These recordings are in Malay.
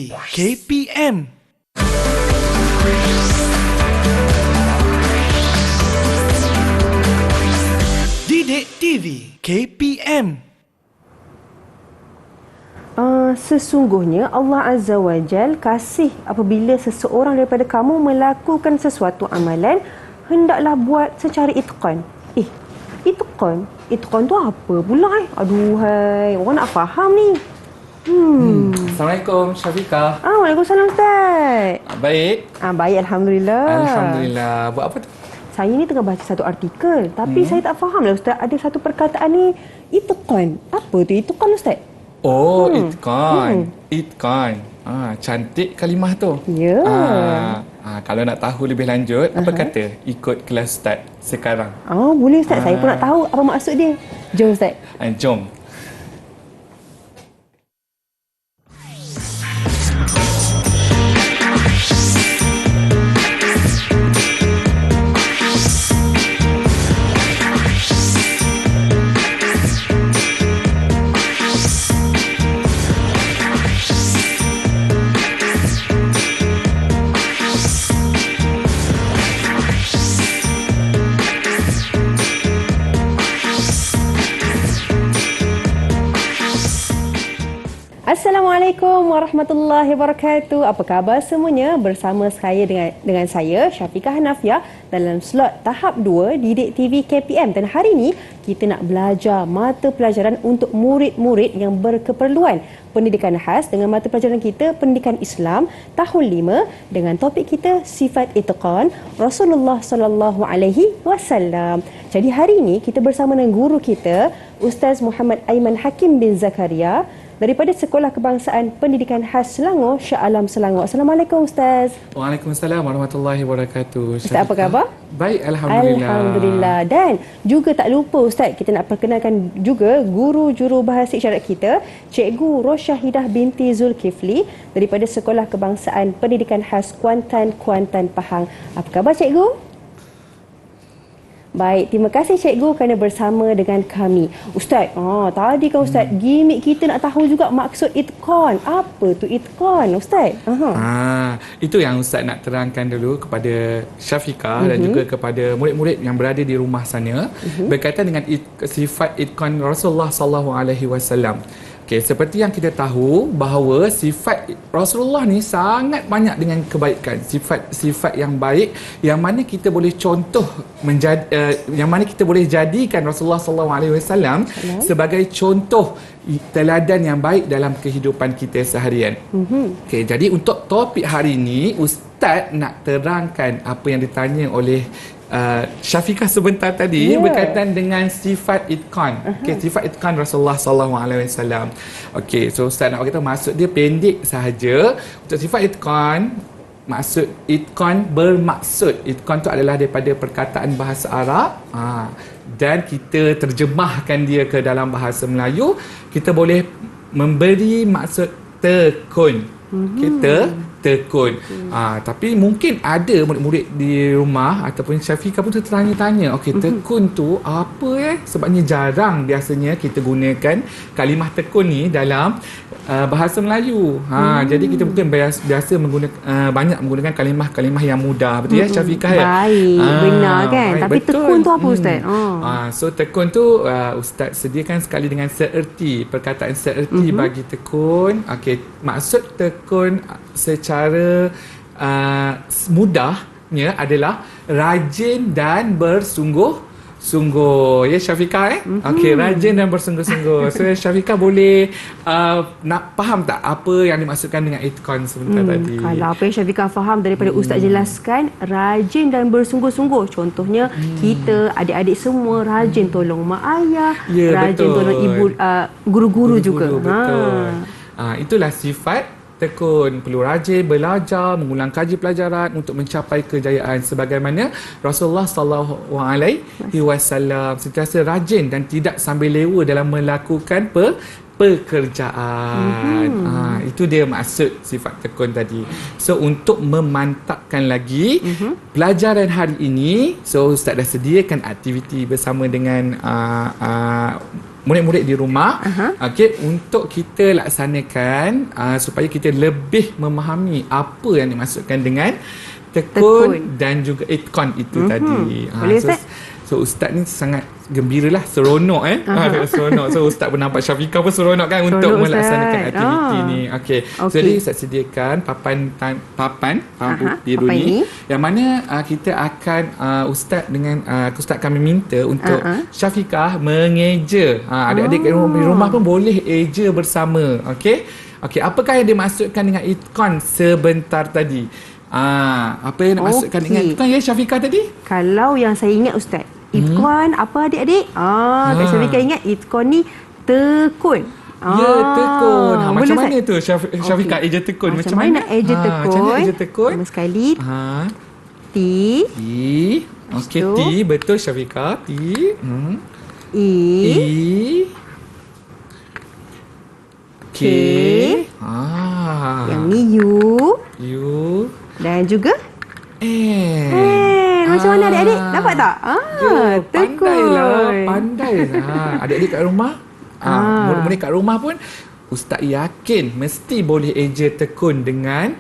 KPM. Didik TV KPM. Sesungguhnya Allah Azza wa Jal kasih apabila seseorang daripada kamu melakukan sesuatu amalan, hendaklah buat secara itqan. Itqan? Itqan tu apa pula Aduhai, orang nak faham ni. Assalamualaikum Syafiqah. Waalaikumsalam Ustaz. Baik. Baik, Alhamdulillah. Alhamdulillah. Buat apa tu? Saya ni tengah baca satu artikel, tapi saya tak faham lah Ustaz. Ada satu perkataan ni, itqan. Apa tu itqan Ustaz? Oh, itqan. Itqan. Cantik kalimah tu. Ya. Kalau nak tahu lebih lanjut, apa kata ikut kelas Ustaz sekarang? Boleh Ustaz. Saya pun nak tahu apa maksud dia. Jom Ustaz. Jom. Assalamualaikum warahmatullahi wabarakatuh. Apa khabar semuanya? Bersama saya dengan saya Syafiqah Hanafiah dalam slot tahap 2 Didik TV KPM. Dan hari ini kita nak belajar mata pelajaran untuk murid-murid yang berkeperluan pendidikan khas dengan mata pelajaran kita Pendidikan Islam tahun 5 dengan topik kita sifat itqan Rasulullah sallallahu alaihi wasallam. Jadi hari ini kita bersama dengan guru kita Ustaz Muhammad Aiman Hakim bin Zakaria daripada Sekolah Kebangsaan Pendidikan Khas Selangor, Shah Alam Selangor. Assalamualaikum Ustaz. Waalaikumsalam warahmatullahi wabarakatuh. Ustaz, apa khabar? Baik, Alhamdulillah. Alhamdulillah. Dan juga tak lupa Ustaz, kita nak perkenalkan juga guru jurubahasa isyarat kita, Cikgu Rosyahidah binti Zulkifli daripada Sekolah Kebangsaan Pendidikan Khas Kuantan Pahang. Apa khabar Cikgu? Baik, terima kasih Cikgu kerana bersama dengan kami. Ustaz, tadi kan Ustaz, gimik kita nak tahu juga maksud itqan. Apa tu itqan, Ustaz? Itu yang Ustaz nak terangkan dulu kepada Syafiqah dan juga kepada murid-murid yang berada di rumah sana berkaitan dengan sifat itqan Rasulullah sallallahu alaihi wasallam. Okey, seperti yang kita tahu bahawa sifat Rasulullah ni sangat banyak dengan kebaikan, sifat yang baik yang mana kita boleh contoh yang mana kita boleh jadikan Rasulullah sallallahu alaihi wasallam sebagai contoh teladan yang baik dalam kehidupan kita seharian. Okey, jadi untuk topik hari ini Ustaz nak terangkan apa yang ditanya oleh Syafiqah sebentar tadi berkaitan dengan sifat itqan. Sifat itqan Rasulullah sallallahu alaihi wasallam. Okey, so Ustaz nak beritahu maksud dia pendek sahaja. Untuk sifat itqan, maksud itqan bermaksud. Itqan tu adalah daripada perkataan bahasa Arab. Dan kita terjemahkan dia ke dalam bahasa Melayu, kita boleh memberi maksud tekun. Kita tekun. Tapi mungkin ada murid-murid di rumah ataupun Syafiqah pun tertanya-tanya, okey, tekun tu apa sebabnya jarang biasanya kita gunakan kalimah tekun ni dalam bahasa Melayu. Jadi kita mungkin biasa banyak menggunakan kalimah-kalimah yang mudah, betul ya Syafiqah ya? Baik, benar kan? Baik, tapi betul. Tekun tu apa Ustaz? So tekun tu Ustaz sediakan sekali dengan seerti, perkataan seerti bagi tekun. Okey, maksud tekun secara mudahnya adalah rajin dan bersungguh-sungguh. Ya Syafiqah Okey, rajin dan bersungguh-sungguh. So Syafiqah boleh nak faham tak apa yang dimaksudkan dengan itqan sebentar tadi? Kalau apa yang Syafiqah faham daripada Ustaz jelaskan, rajin dan bersungguh-sungguh. Contohnya kita adik-adik semua rajin tolong mak ayah, rajin betul. tolong ibu guru-guru juga. Betul. Itulah sifat tekun, perlu rajin belajar, mengulang kaji pelajaran untuk mencapai kejayaan sebagaimana Rasulullah sallallahu alaihi wasallam sentiasa rajin dan tidak sambil lewa dalam melakukan pekerjaan. Itu dia maksud sifat tekun tadi. So untuk memantapkan lagi pelajaran hari ini, so Ustaz dah sediakan aktiviti bersama dengan murid-murid di rumah, okey, untuk kita laksanakan supaya kita lebih memahami apa yang dimaksudkan dengan tekun dan juga itqan itu tadi. Boleh, Ustaz? So Ustaz ni sangat gembiralah, seronok seronok. So Ustaz pun nampak Syafiqah pun seronok kan untuk melaksanakan aktiviti ni. Okey. So jadi Ustaz sediakan papan biru ni yang mana kita akan Ustaz dengan Ustaz kami minta untuk Syafiqah mengeja. Adik-adik di rumah pun boleh eja bersama. Okey. Okey, apakah yang dimaksudkan dengan itqan sebentar tadi? Apa yang dimaksudkan dengan itqan ya Syafiqah tadi? Kalau yang saya ingat Ustaz, itqan apa adik-adik? Kak Syafiqah ingat itqan ni tekun. Ya, tekun. Macam mana Ustaz? tu Syafiqah eja tekun? Macam mana mana? nak eja tekun? Macam mana eja tekun? Pertama sekali, T. Okey, T. Betul Syafiqah. T. I. K. Yang ni U. Dan juga macam mana adik-adik? Dapat tak? Pandailah. Adik-adik kat rumah, murid-murid kat rumah pun Ustaz yakin mesti boleh eja tekun dengan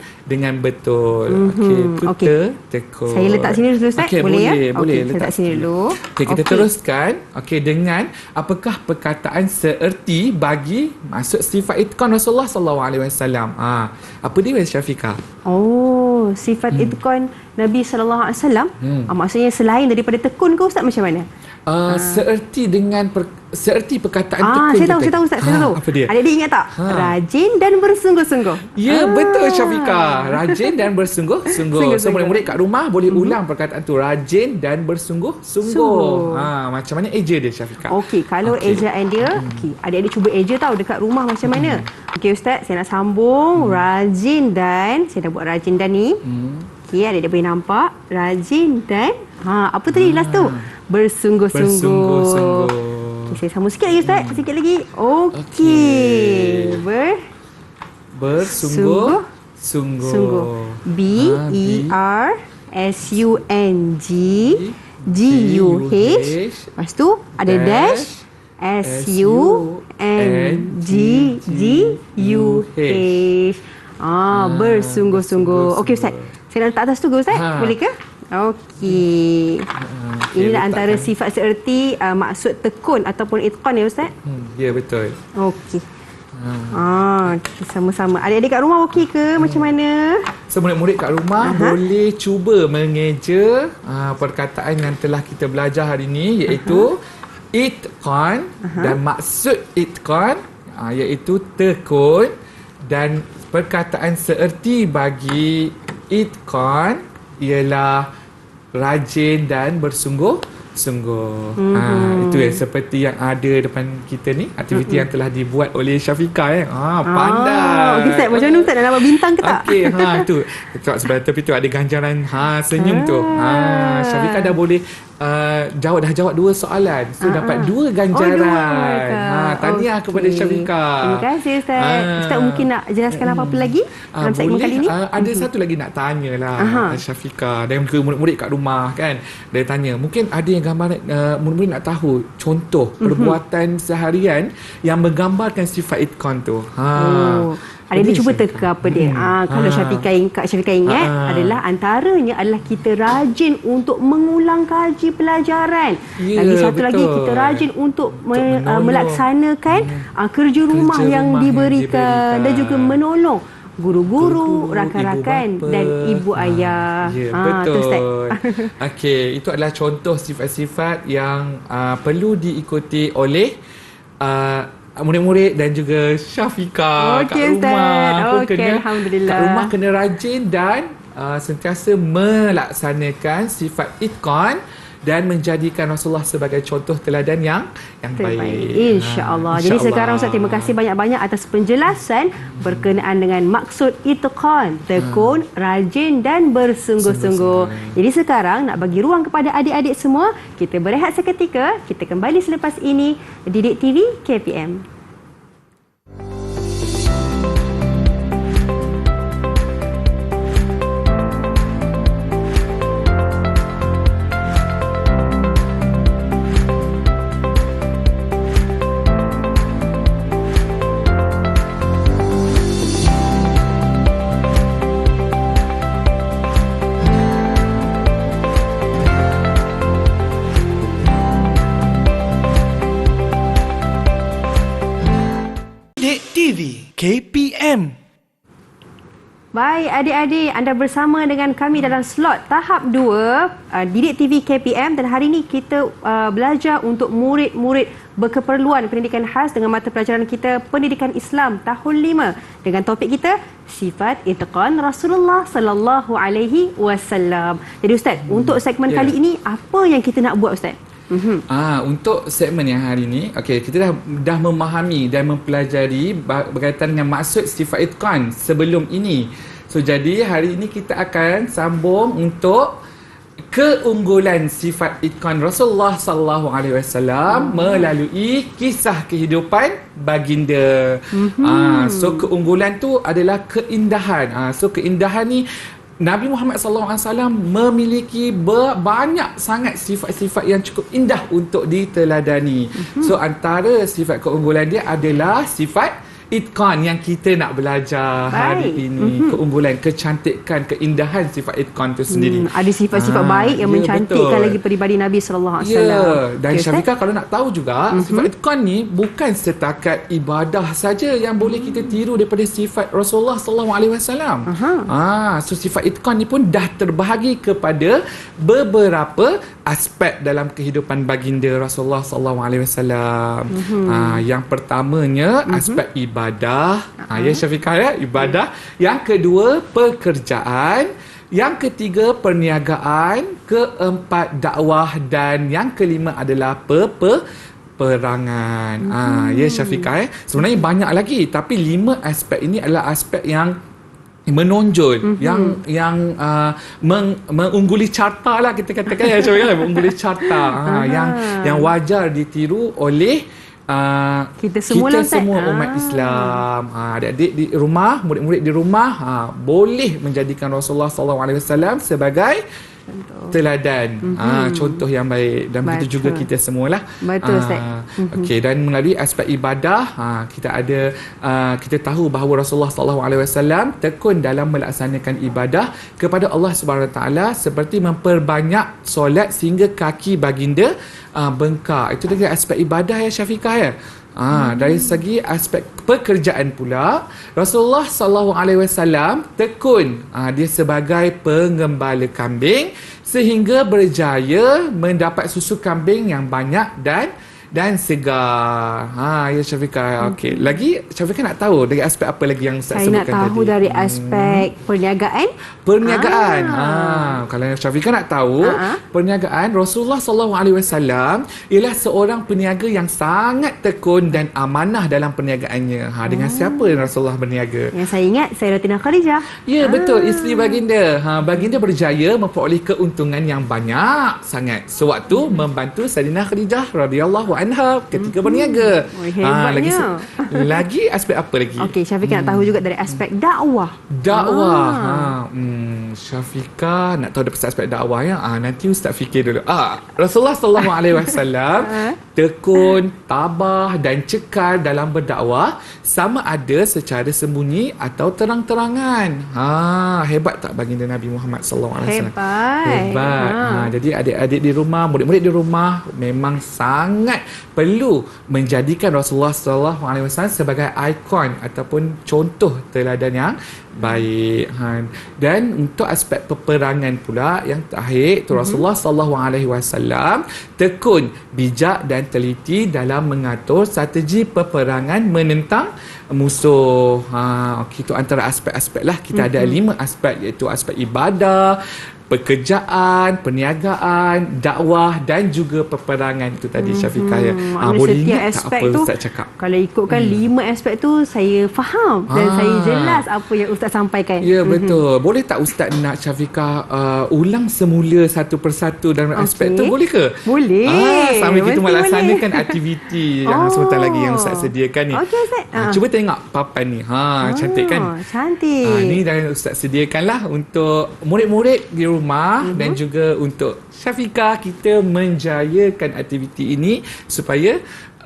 betul. Okey, tekun. Saya letak sini dulu Ustaz. Boleh ya? Boleh Saya letak sini dulu. Okey, kita teruskan. Okey, dengan apakah perkataan seerti bagi maksud sifat itqan Rasulullah sallallahu alaihi wasallam. Apa dia Syafiqah? Sifat itqan Nabi sallallahu alaihi wasallam. Maksudnya selain daripada tekun ke Ustaz, macam mana? Seerti perkataan tekun. Saya tahu Ustaz, saya tahu. Apa dia? Adik-adik ingat tak? Rajin dan bersungguh-sungguh. Ya, betul Syafiqah. Rajin dan bersungguh-sungguh. So murid-murid kat rumah boleh ulang perkataan tu, rajin dan bersungguh-sungguh. Macam mana eja dia Syafiqah? Okey, kalau ejaan dia, adik-adik cuba eja tahu dekat rumah macam mana. Okey Ustaz, saya nak sambung rajin dan, saya dah buat rajin dan ni. Okey, adik-adik boleh nampak rajin dan apa tadi last tu? Bersungguh-sungguh. Okay, saya sambung sikit lagi Ustaz. Sikit lagi. Okey. Bersungguh-sungguh. BERSUNGGUH. Lepas tu ada dash. SUNGGUH. Bersungguh-sungguh. Okey Ustaz. Saya nak letak atas tu ke Ustaz? Boleh ke? Okey. Inilah antara sifat seerti maksud tekun ataupun itqan ya Ustaz? Ya, betul. Okey. Sama-sama. Adik-adik kat rumah okey ke? Macam mana? So murid-murid kat rumah boleh cuba mengeja perkataan yang telah kita belajar hari ini, iaitu itqan dan maksud itqan iaitu tekun, dan perkataan seerti bagi itqan ialah rajin dan bersungguh-sungguh. Itu seperti yang ada depan kita ni, aktiviti yang telah dibuat oleh Syafiqah. Pandai. Okey Ustaz, macam mana Ustaz nak nampak bintang ke tak? Okey, tu. Tengok sebelah tepi tu ada ganjaran senyum tu. Syafiqah dah boleh jawab 2 soalan. So dapat 2 ganjaran. Tahniah kepada Syafiqah. Terima kasih Ustaz. Ustaz mungkin nak jelaskan apa-apa lagi dalam segmen kali ni? Ada satu lagi nak tanya lah Syafiqah dan murid-murid kat rumah kan. Dia tanya, mungkin ada yang gambaran murid-murid nak tahu contoh perbuatan seharian yang menggambarkan sifat itqan tu. Adik-adik cuba teka apa dia. Kalau Kak Syafiqah ingat adalah antaranya adalah kita rajin untuk mengulang kaji pelajaran. Lagi satu lagi kita rajin untuk melaksanakan kerja rumah yang diberikan dan juga menolong guru-guru, rakan-rakan dan ibu ayah. Betul. Okey, itu adalah contoh sifat-sifat yang perlu diikuti oleh murid-murid dan juga Syafiqah kat rumah. Alhamdulillah. Kat rumah kena rajin dan sentiasa melaksanakan sifat itqan dan menjadikan Rasulullah sebagai contoh teladan yang baik. InsyaAllah. Jadi sekarang Ustaz, terima kasih banyak-banyak atas penjelasan berkenaan dengan maksud itqan, tekun, rajin dan bersungguh-sungguh. Jadi sekarang nak bagi ruang kepada adik-adik semua, kita berehat seketika. Kita kembali selepas ini di Didik TV KPM. KPM. Baik adik-adik, anda bersama dengan kami dalam slot tahap 2 Didik TV KPM, dan hari ini kita belajar untuk murid-murid berkeperluan pendidikan khas dengan mata pelajaran kita Pendidikan Islam tahun 5 dengan topik kita Sifat Itqan Rasulullah sallallahu alaihi wasallam. Jadi Ustaz, untuk segmen kali ini apa yang kita nak buat Ustaz? Untuk segmen yang hari ini, kita dah memahami dan mempelajari berkaitan dengan maksud sifat itqan sebelum ini. So jadi hari ini kita akan sambung untuk keunggulan sifat itqan Rasulullah sallallahu alaihi wasallam melalui kisah kehidupan baginda. So keunggulan tu adalah keindahan. So keindahan ni Nabi Muhammad SAW memiliki banyak sangat sifat-sifat yang cukup indah untuk diteladani. So antara sifat keunggulan dia adalah sifat itqan yang kita nak belajar hari ini. Keunggulan, kecantikan, keindahan sifat itqan itu sendiri. Ada sifat-sifat baik yang mencantikkan lagi peribadi Nabi SAW. Dan Syafiqah, kalau nak tahu juga, sifat itqan ni bukan setakat ibadah saja yang boleh kita tiru daripada sifat Rasulullah SAW. So sifat itqan ni pun dah terbahagi kepada beberapa aspek dalam kehidupan baginda Rasulullah SAW. Yang pertamanya aspek ibadah. Ya Syafiqah, ya, ibadah. Yang kedua pekerjaan. Yang ketiga perniagaan. Keempat dakwah. Dan yang kelima adalah perangan. Ya Syafiqah, sebenarnya banyak lagi, tapi 5 aspek ini adalah aspek yang menonjol, yang mengungguli carta lah kita katakan, ya Syafiqah, mengungguli carta, yang wajar ditiru oleh kita semua umat Islam. Adik-adik di rumah, murid-murid di rumah, boleh menjadikan Rasulullah SAW sebagai teladan, contoh yang baik, dan begitu juga kita semualah. Betul Ustaz. Dan melalui aspek ibadah, kita tahu bahawa Rasulullah SAW tekun dalam melaksanakan ibadah kepada Allah Subhanahu Wa Taala, seperti memperbanyak solat sehingga kaki baginda bengkak. Itu dari aspek ibadah, ya Syafiqah, ya. Dari segi aspek pekerjaan pula, Rasulullah SAW tekun dia sebagai pengembala kambing sehingga berjaya mendapat susu kambing yang banyak dan segar. Ya Syafiqah. Lagi Syafiqah nak tahu dari aspek apa lagi yang Ustaz sebutkan tadi? Saya nak tahu dari aspek perniagaan. Kalau Syafiqah nak tahu, perniagaan, Rasulullah SAW ialah seorang peniaga yang sangat tekun dan amanah dalam perniagaannya. Dengan siapa Rasulullah berniaga? Yang saya ingat, Sayyidatina Khadijah. Ya, betul, isteri baginda. Baginda berjaya memperoleh keuntungan yang banyak sangat sewaktu membantu Sayyidatina Khadijah radhiyallahu anha ketika berniaga. Lagi aspek apa lagi? Syafiqah nak tahu juga dari aspek dakwah. Syafiqah nak tahu dari aspek dakwah, ya. Nanti Ustaz fikir dulu. Rasulullah SAW tekun, tabah dan cekal dalam berdakwah, sama ada secara sembunyi atau terang-terangan. Hebat tak baginda Nabi Muhammad SAW? Hebat. Jadi adik-adik di rumah, murid-murid di rumah memang sangat perlu menjadikan Rasulullah SAW sebagai ikon ataupun contoh teladan yang baik. Dan untuk aspek peperangan pula, yang terakhir tu, Rasulullah SAW tekun, bijak dan teliti dalam mengatur strategi peperangan menentang musuh. Itu antara aspek-aspek lah. Kita ada 5 aspek, iaitu aspek ibadah, pekerjaan, perniagaan, dakwah dan juga peperangan. Itu tadi Syafiqah, ya. Boleh ingat tak apa Ustaz cakap? Kalau ikutkan 5 aspek tu, saya faham dan saya jelas apa yang Ustaz sampaikan. Ya, betul. Boleh tak Ustaz nak Syafiqah ulang semula satu persatu dalam aspek tu? Boleh ke? Boleh. Sambil kita melaksanakan aktiviti yang sebentar lagi yang Ustaz sediakan ni. Ustaz. Cuba tengok papan ni. Cantik kan? Cantik. Ni dah Ustaz sediakanlah untuk murid-murid di rumah dan juga untuk Syafiqah, kita menjayakan aktiviti ini supaya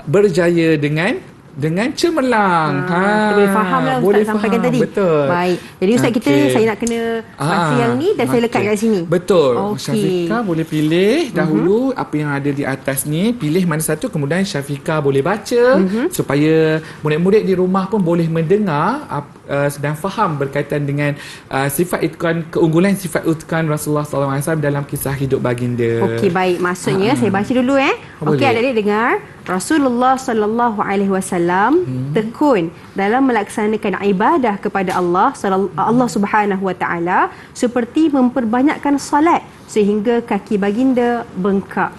berjaya dengan dengan cemerlang. Kita boleh faham lah Ustaz sampaikan tadi. Betul. Baik. Jadi Ustaz kita saya nak kena baca yang ni dan saya lekat kat sini. Betul. Okey. Syafiqah boleh pilih dahulu apa yang ada di atas ni, pilih mana satu, kemudian Syafiqah boleh baca supaya murid-murid di rumah pun boleh mendengar dan faham berkaitan dengan sifat itqan, keunggulan sifat itqan Rasulullah SAW dalam kisah hidup baginda. Okey, baik. Maksudnya saya baca dulu Okey, adik-adik dengar. Rasulullah sallallahu alaihi wasallam tekun dalam melaksanakan ibadah kepada Allah Subhanahu wa taala seperti memperbanyakkan salat sehingga kaki baginda bengkak.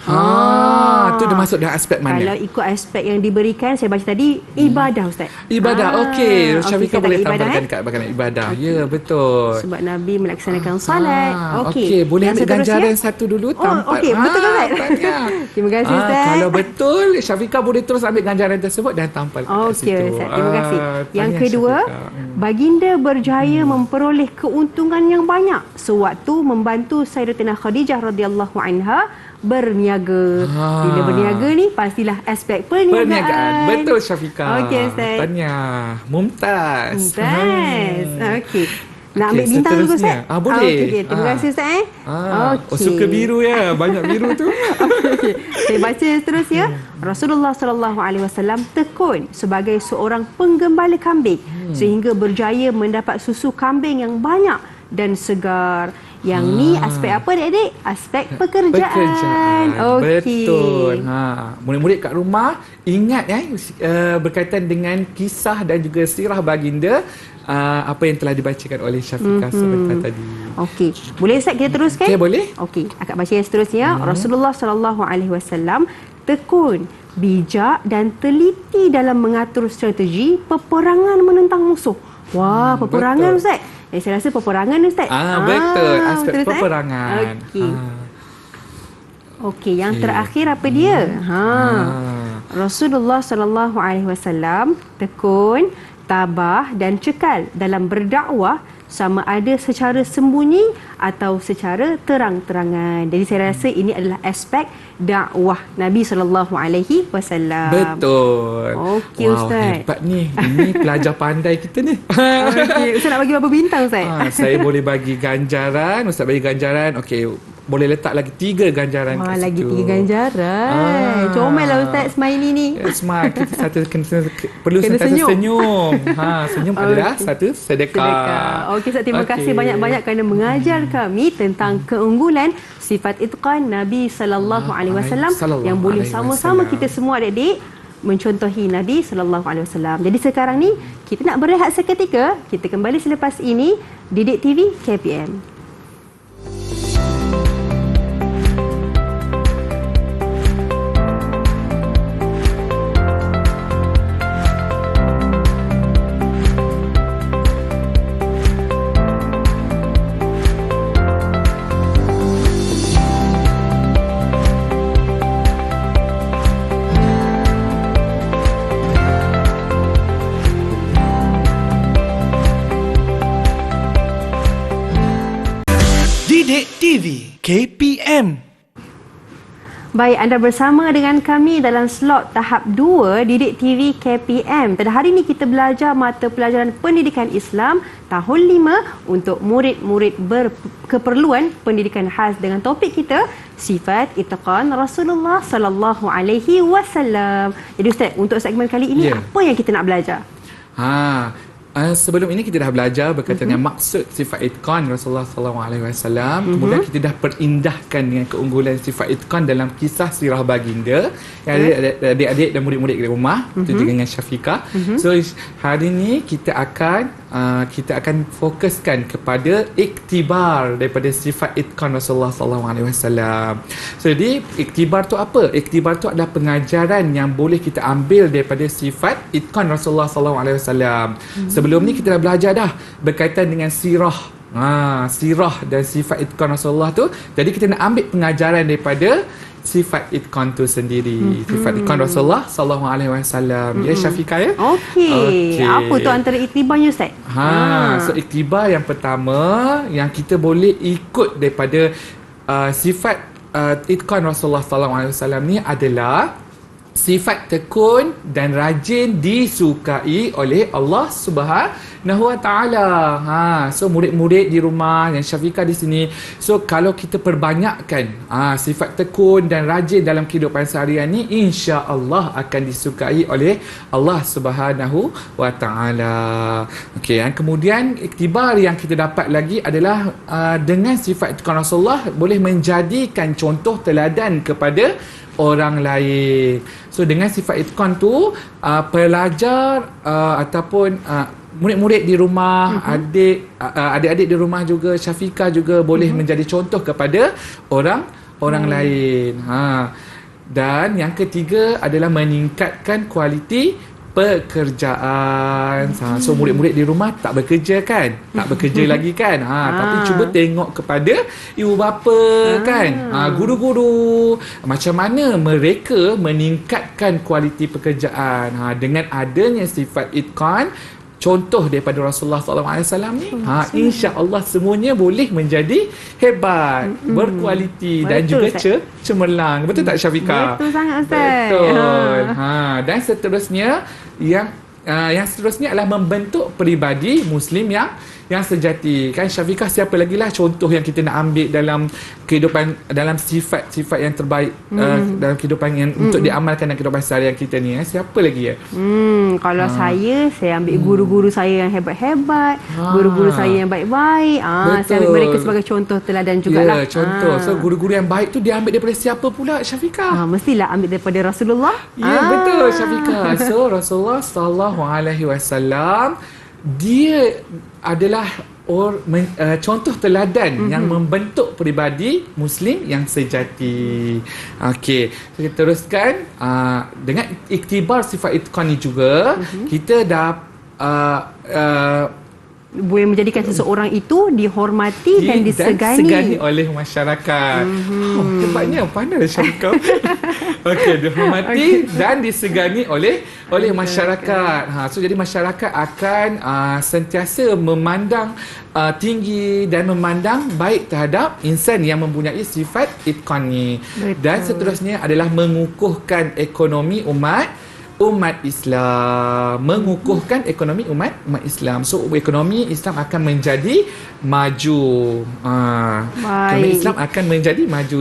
Tu dia masuk dalam aspek mana? Kalau ikut aspek yang diberikan, saya baca tadi ibadah Ustaz. Ibadah. Okey. Syafiqah boleh ibadah, tambahkan kat bahagian ibadah. Ya, betul. Sebab Nabi melaksanakan salat. Okey, boleh ambil ganjaran satu dulu tanpa. Okey, betul kan Ustaz? Terima kasih Ustaz. Kalau betul, Syafiqah boleh terus ambil ganjaran tersebut dan tampal kat situ. Okey Ustaz, terima kasih. Yang Tahniah, kedua, Syafiqah. baginda berjaya memperoleh keuntungan yang banyak sewaktu membantu Sayyidatina Khadijah radhiyallahu anha berniaga. Bila berniaga ni pastilah aspek perniagaan. Betul Syafiqah. Okey Ustaz. Tahniah. Mumtaz. Okey. Nak ambil bintang dulu Ustaz? Boleh. Okey, terima kasih Ustaz. Suka biru ya. Banyak biru tu. Okey. Saya baca terus ya. Rasulullah sallallahu alaihi wasallam tekun sebagai seorang penggembala kambing sehingga berjaya mendapat susu kambing yang banyak dan segar. Yang ni aspek apa adik-adik? Aspek pekerjaan. Okey. Betul. Murid-murid kat rumah ingat berkaitan dengan kisah dan juga sirah baginda apa yang telah dibacakan oleh Syafiqah sebentar tadi. Okey. Boleh Ustaz kita teruskan? Okey, boleh. Okey, akak baca yang seterusnya. Rasulullah sallallahu alaihi wasallam tekun, bijak dan teliti dalam mengatur strategi peperangan menentang musuh. Wah, peperangan betul. Ustaz. Saya rasa peperangan Ustaz. Betul, aspek betul, peperangan. Okey. Okey, yang terakhir apa dia? Rasulullah sallallahu alaihi wasallam tekun, tabah dan cekal dalam berdakwah sama ada secara sembunyi atau secara terang-terangan. Jadi saya rasa ini adalah aspek dakwah Nabi sallallahu alaihi wasallam. Betul. Okey Ustaz. Hebat ni. Ini pelajar pandai kita ni. Okey, Ustaz nak bagi berapa bintang Ustaz? Saya boleh bagi ganjaran. Ustaz bagi ganjaran. Okey, boleh letak lagi 3 ganjaran kat lagi situ. 3 ganjaran. Comel lah Ustaz Smiley ni. Smart. Kita perlu Kena sentiasa senyum. senyum. Senyum adalah satu sedekah. Okey Ustaz, terima kasih banyak-banyak kerana mengajar kami tentang keunggulan sifat itqan Nabi sallallahu alaihi wasallam yang boleh sama-sama kita semua adik-adik mencontohi Nabi sallallahu alaihi wasallam. Jadi sekarang ni kita nak berehat seketika. Kita kembali selepas ini Didik TV KPM. Didik TV KPM. Baik, anda bersama dengan kami dalam slot tahap 2 Didik TV KPM. Pada hari ini kita belajar mata pelajaran pendidikan Islam tahun 5 untuk murid-murid berkeperluan pendidikan khas dengan topik kita sifat itqan Rasulullah sallallahu alaihi wasallam. Jadi Ustaz, untuk segmen kali ini apa yang kita nak belajar? Sebelum ini kita dah belajar berkaitan dengan maksud sifat itqan Rasulullah SAW. Kemudian kita dah perindahkan dengan keunggulan sifat itqan dalam kisah sirah baginda yang adik-adik dan murid-murid di rumah itu dengan Syafiqah. So hari ini kita akan fokuskan kepada iktibar daripada sifat itqan Rasulullah SAW. So jadi iktibar tu apa? Iktibar tu adalah pengajaran yang boleh kita ambil daripada sifat itqan Rasulullah SAW. Sebelum ni kita dah belajar dah berkaitan dengan sirah. Sirah dan sifat itqan Rasulullah tu. Jadi kita nak ambil pengajaran daripada sifat itqan tu sendiri. Sifat itqan Rasulullah sallallahu alaihi wasallam. Ya Syafiqah ya? Okey. Apa tu antara iktibarnya Ustaz? So iktibar yang pertama yang kita boleh ikut daripada sifat itqan Rasulullah sallallahu alaihi wasallam ni adalah sifat tekun dan rajin disukai oleh Allah Subhanahu Wa Taala. So murid-murid di rumah yang Syafiqah di sini, so kalau kita perbanyakkan sifat tekun dan rajin dalam kehidupan seharian ni, insya-Allah akan disukai oleh Allah Subhanahu Wa Taala. Okey, dan kemudian iktibar yang kita dapat lagi adalah dengan sifat tekun Rasulullah boleh menjadikan contoh teladan kepada orang lain. So dengan sifat itqan tu, pelajar ataupun murid-murid di rumah, adik-adik di rumah juga, Syafiqah juga boleh menjadi contoh kepada orang lain. Dan yang ketiga adalah meningkatkan kualiti pekerjaan. So murid-murid di rumah tak bekerja kan? Tak bekerja lagi kan? Tapi cuba tengok kepada ibu bapa kan? Guru-guru, macam mana mereka meningkatkan kualiti pekerjaan dengan adanya sifat itqan, contoh daripada Rasulullah SAW ni, insya-Allah semuanya boleh menjadi hebat, berkualiti dan juga cemerlang. Betul tak Syafiqah? Betul sangat Ustaz. Betul. Dan seterusnya yang seterusnya adalah membentuk peribadi Muslim yang sejati. Kan Syafiqah, siapa lagi lah contoh yang kita nak ambil dalam kehidupan, dalam sifat-sifat yang terbaik dalam kehidupan yang untuk diamalkan dalam kehidupan seharian kita ni, siapa lagi ya? Kalau saya ambil guru-guru saya yang hebat-hebat, guru-guru saya yang baik-baik. Saya ambil mereka sebagai contoh teladan jugalah. Ya, contoh. So guru-guru yang baik tu dia ambil daripada siapa pula Syafiqah? Mestilah ambil daripada Rasulullah. Ya, betul Syafiqah. So Rasulullah SAW dia adalah contoh teladan yang membentuk peribadi Muslim yang sejati. Okey, kita teruskan dengan iktibar sifat itqan ni juga, kita dah boleh menjadikan seseorang itu dihormati dan disegani oleh masyarakat. Hebatnya, pandai Syafiqah. Okey, dihormati dan disegani oleh masyarakat. So jadi masyarakat akan sentiasa memandang tinggi dan memandang baik terhadap insan yang mempunyai sifat itqan ni. Dan seterusnya adalah mengukuhkan ekonomi umat Islam, mengukuhkan ekonomi umat Islam. So ekonomi Islam akan menjadi maju. Ekonomi Islam akan menjadi maju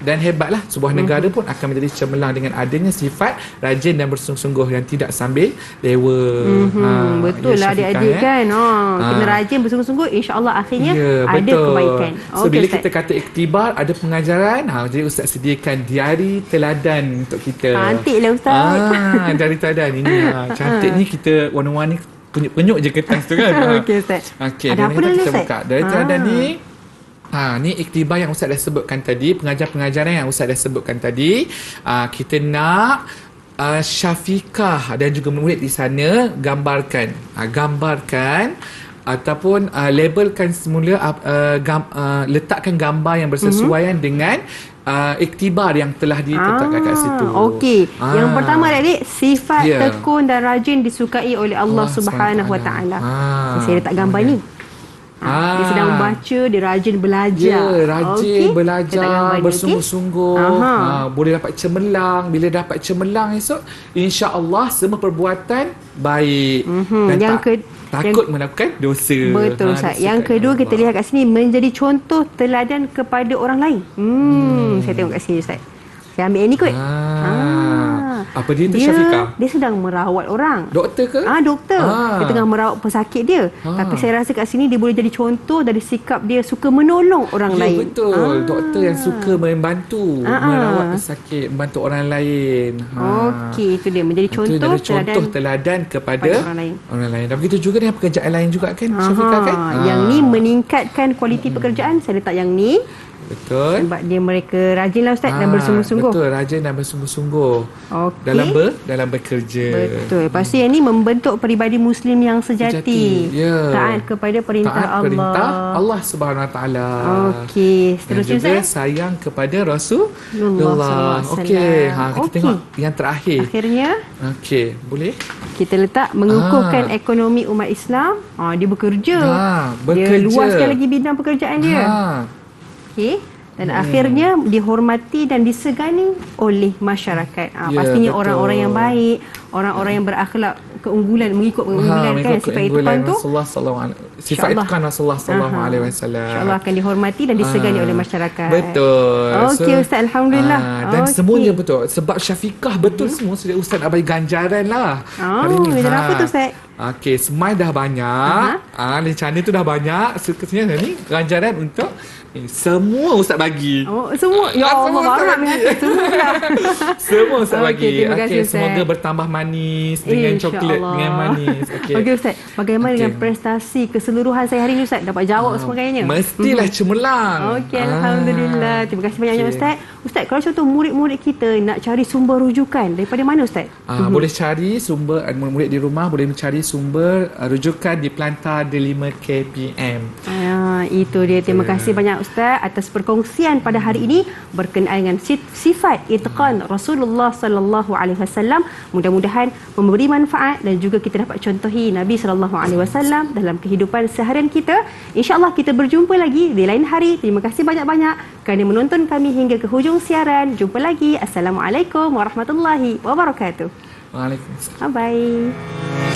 dan hebatlah. Sebuah negara pun akan menjadi cemerlang dengan adanya sifat rajin dan bersungguh-sungguh yang tidak sambil lewa. Betul lah adik-adik kan. Kena rajin bersungguh-sungguh, insya-Allah akhirnya ada kebaikan. So bila kita kata iktibar, ada pengajaran, jadi Ustaz sediakan diari teladan untuk kita. Cantiklah Ustaz. Diari teladan ini cantik ni, kita warna-warni penyuk-penyuk je kertas tu kan. Okey Ustaz. Okey, ada apa kita Ustaz? buka. Diari teladan ni, ni iktibar yang Ustaz dah sebutkan tadi, pengajaran yang Ustaz dah sebutkan tadi. Kita nak Syafiqah dan juga murid di sana gambarkan ataupun labelkan semula, letakkan gambar yang bersesuaian dengan iktibar yang telah ditetapkan kat situ. Okey. Yang pertama adik, sifat tekun dan rajin disukai oleh Allah Subhanahu Wa Taala. Saya letak gambar ni. Dia sedang membaca, dia rajin belajar. Ya, rajin belajar, bersungguh-sungguh. Boleh dapat cemerlang. Bila dapat cemerlang esok, insya-Allah semua perbuatan baik. Dan takut melakukan dosa. Betul Ustaz. Yang kedua kita lihat kat sini, menjadi contoh teladan kepada orang lain. Saya tengok kat sini Ustaz. Saya ambil yang ni kot. Apa dia tu Syafiqah? Dia sedang merawat orang. Doktor ke? Doktor. Dia tengah merawat pesakit dia. Tapi saya rasa kat sini dia boleh jadi contoh dari sikap dia suka menolong orang lain. Betul. Doktor yang suka membantu merawat pesakit, membantu orang lain. Okey, itu dia menjadi contoh teladan kepada orang lain. Dan begitu juga dengan pekerjaan lain juga kan Syafiqah kan? Yang ni meningkatkan kualiti pekerjaan. Saya letak yang ni. Betul. Sebab dia mereka rajinlah Ustaz dan bersungguh-sungguh. Betul, rajin dan bersungguh-sungguh. Okey. Dalam bekerja. Betul. Lepas tu yang ni membentuk peribadi Muslim yang sejati. Taat kepada perintah Allah Subhanahu Wa Taala. Okey, seterusnya dan juga sayang kepada Rasulullah. Okey, kita tengok yang terakhir. Akhirnya, okey, boleh? Kita letak mengukuhkan ekonomi umat Islam. Dia bekerja. Bekerja. Dia luaskan lagi bidang pekerjaan dia. Okey. dan akhirnya dihormati dan disegani oleh masyarakat. Ya, Pastinya betul. orang-orang yang baik, orang-orang yang berakhlak keunggulan, mengikut keunggulan kan, sifat itqan tu. Rasulullah sallallahu alaihi sifat InsyaAllah. itqan Rasulullah sallallahu alaihi wasallam. InsyaAllah akan dihormati dan disegani oleh masyarakat. Betul. Okey Ustaz, Alhamdulillah. Dan Okey. semuanya betul. Sebab Syafiqah betul semua sudah Ustaz nak bagi ganjaran lah. Hari ni. Ganjaran apa tu Ustaz? Okey, smile dah banyak. Lencana tu dah banyak. Seterusnya ni ganjaran untuk semua Ustaz bagi. Oh, semua. Ya Semua Allah, Ustaz harap bagi. semua dah. Semua Ustaz Okey, bagi. terima kasih, Ustaz. Semoga bertambah manis dengan coklat InsyaAllah. dengan manis. Okey Ustaz, bagaimana Okey. dengan prestasi keseluruhan saya hari ini Ustaz? Dapat jawab sebagainya? Mestilah cemerlang. Okey, Alhamdulillah. Terima kasih banyak-banyak Ustaz. Ustaz, kalau contoh murid-murid kita nak cari sumber rujukan, daripada mana Ustaz? Boleh cari sumber murid di rumah boleh mencari sumber rujukan di Planta Delima KPM. Itu dia. Terima kasih banyak Ustaz atas perkongsian pada hari ini berkenaan dengan sifat itqan Rasulullah sallallahu alaihi wasallam. Mudah-mudahan memberi manfaat dan juga kita dapat contohi Nabi sallallahu alaihi wasallam dalam kehidupan seharian kita. InsyaAllah kita berjumpa lagi di lain hari. Terima kasih banyak-banyak kerana menonton kami hingga ke hujung siaran. Jumpa lagi. Assalamualaikum warahmatullahi wabarakatuh. Waalaikumsalam. Bye-bye.